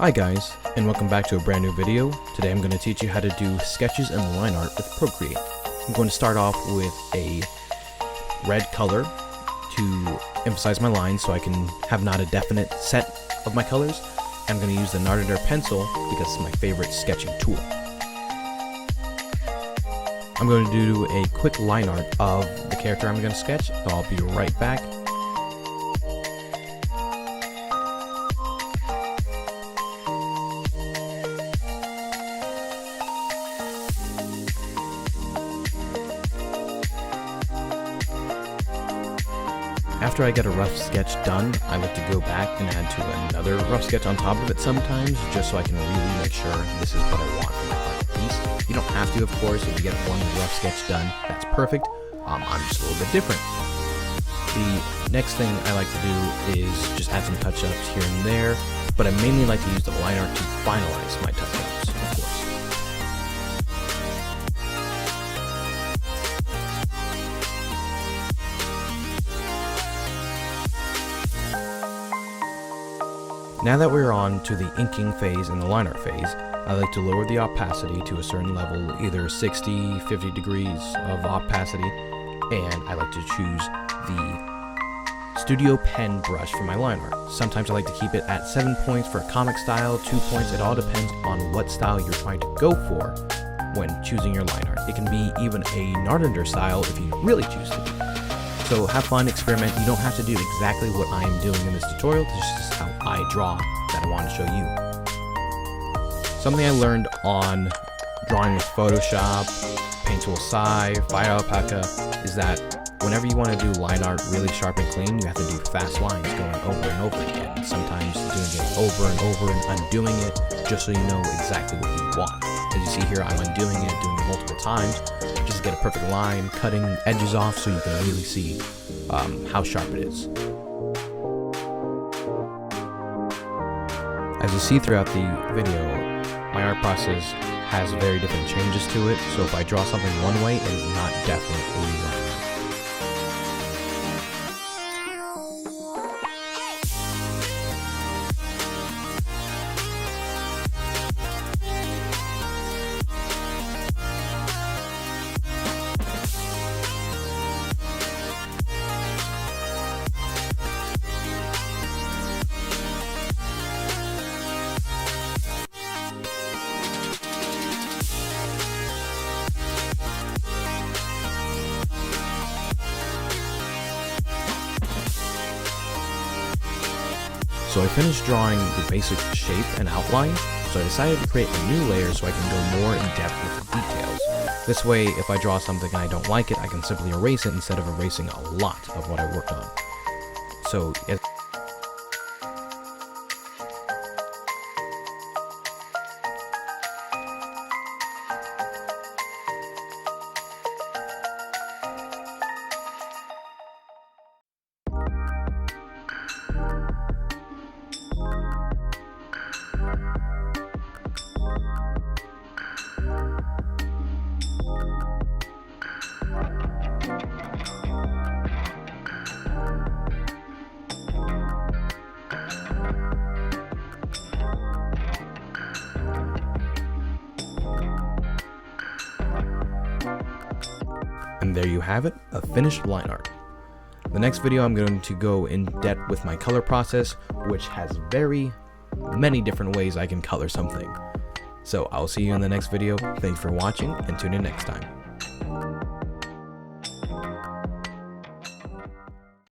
Hi guys, and welcome back to a brand new video. Today I'm going to teach you how to do sketches and line art with Procreate. I'm going to start off with a red color to emphasize my lines so I can have not a definite set of my colors. I'm going to use the Nardator pencil because it's my favorite sketching tool. I'm going to do a quick line art of the character I'm going to sketch, so I'll be right back. After I get a rough sketch done, I like to go back and add to another rough sketch on top of it sometimes, just so I can really make sure this is what I want for my art piece. You don't have to, of course. If you get one rough sketch done, that's perfect. I'm just a little bit different. The next thing I like to do is just add some touch-ups here and there, but I mainly like to use the line art to finalize my touch-ups, of course. Now that we're on to the inking phase and the line art phase, I like to lower the opacity to a certain level, either 60, 50 degrees of opacity, and I like to choose the Studio Pen brush for my line art. Sometimes I like to keep it at 7 points for a comic style, 2 points, it all depends on what style you're trying to go for when choosing your line art. It can be even a Nardator style if you really choose to. So have fun, experiment. You don't have to do exactly what I am doing in this tutorial. This is just how I draw that I want to show you. Something I learned on drawing with Photoshop, Paint Tool Sai, Fire Alpaca is that whenever you want to do line art really sharp and clean, you have to do fast lines going over and over again. Sometimes doing it over and over and undoing it just so you know exactly what you want. As you see here, I'm undoing it, doing it multiple times, just to get a perfect line, cutting edges off so you can really see how sharp it is. As you see throughout the video, my art process has very different changes to it, so if I draw something one way, it is not definitely wrong. So I finished drawing the basic shape and outline, so I decided to create a new layer so I can go more in depth with the details. This way, if I draw something and I don't like it, I can simply erase it instead of erasing a lot of what I worked on. So, and there you have it, a finished line art. The next video I'm going to go in depth with my color process, which has very many different ways I can color something. So I'll see you in the next video. Thanks for watching and tune in next time.